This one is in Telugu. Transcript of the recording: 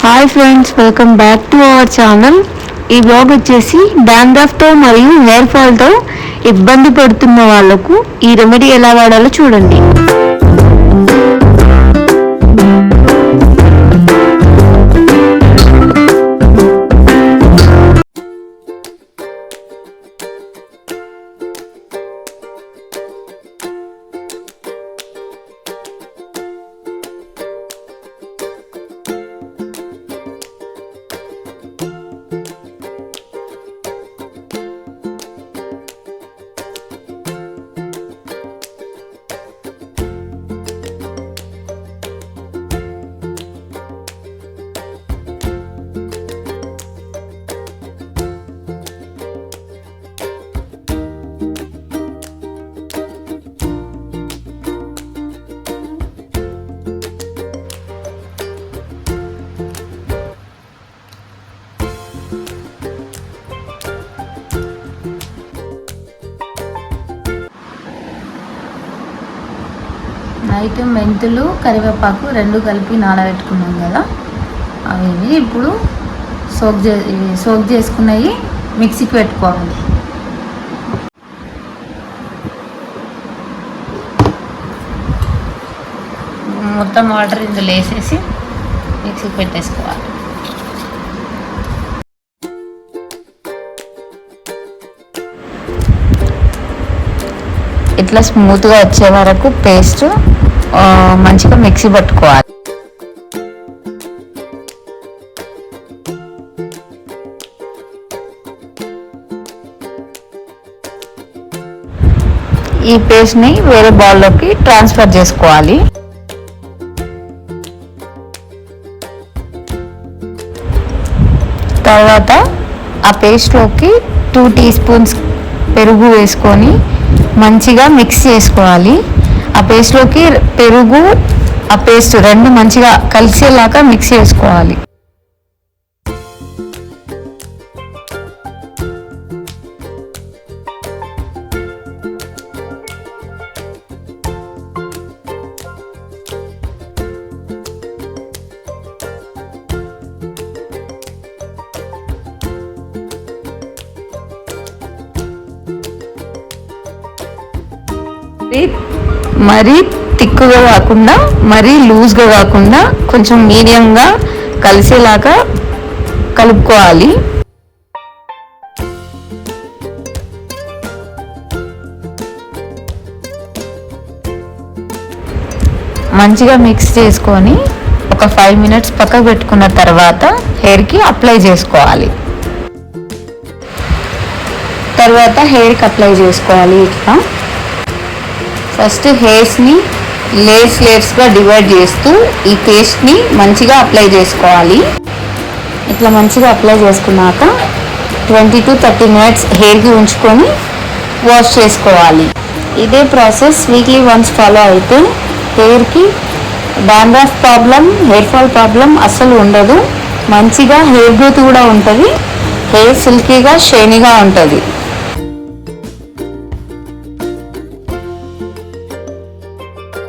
Hi friends, welcome back to our channel. ఈ బ్లాగ్ వచ్చేసి డాండ్రఫ్తో మరియు హెయిర్ ఫాల్తో ఇబ్బంది పడుతున్న వాళ్ళకు ఈ రెమెడీ ఎలా వాడాలో చూడండి. నైట్ మెంతులు కరివేపాకు రెండు కలిపి నానబెట్టుకున్నాం కదా, అవి ఇప్పుడు సోక్ చేసుకున్నవి మిక్సీకి పెట్టుకోవాలి. మొత్తం వాటర్ ఇందులో వేసేసి మిక్సీకి పెట్టేసుకోవాలి. ఇట్లా స్మూత్గా వచ్చే వరకు పేస్ట్ మంచిగా మిక్సీ పట్టుకోవాలి. ఈ పేస్ట్ని వేరే బౌల్లోకి ట్రాన్స్ఫర్ చేసుకోవాలి. తర్వాత ఆ పేస్ట్లోకి 2 టీ స్పూన్స్ పెరుగు వేసుకొని మంచిగా మిక్స్ చేసుకోవాలి. ఆ పేస్ట్లోకి పెరుగు ఆ పేస్ట్ రెండు మంచిగా కలిసేలాగా మిక్స్ చేసుకోవాలి. మరీ థిక్గా కాకుండా మరీ లూజ్గా కాకుండా కొంచెం మీడియంగా కలిసేలాగా కలుపుకోవాలి. మంచిగా మిక్స్ చేసుకొని ఒక 5 మినిట్స్ పక్కకు పెట్టుకున్న తర్వాత హెయిర్కి అప్లై చేసుకోవాలి. ఇట్లా ఫస్ట్ హెయిర్స్ని లేయర్స్గా డివైడ్ చేస్తూ ఈ పేస్ట్ని మంచిగా అప్లై చేసుకోవాలి. ఇట్లా మంచిగా అప్లై చేసుకున్నాక 20 to 30 మినిట్స్ హెయిర్కి ఉంచుకొని వాష్ చేసుకోవాలి. ఇదే ప్రాసెస్ వీక్లీ వన్స్ ఫాలో అయితే హెయిర్కి dandruff problem, hair fall problem అస్సలు ఉండదు. మంచిగా హెయిర్ గ్రోత్ కూడా ఉంటుంది. హెయిర్ సిల్కీగా షైనీగా ఉంటుంది.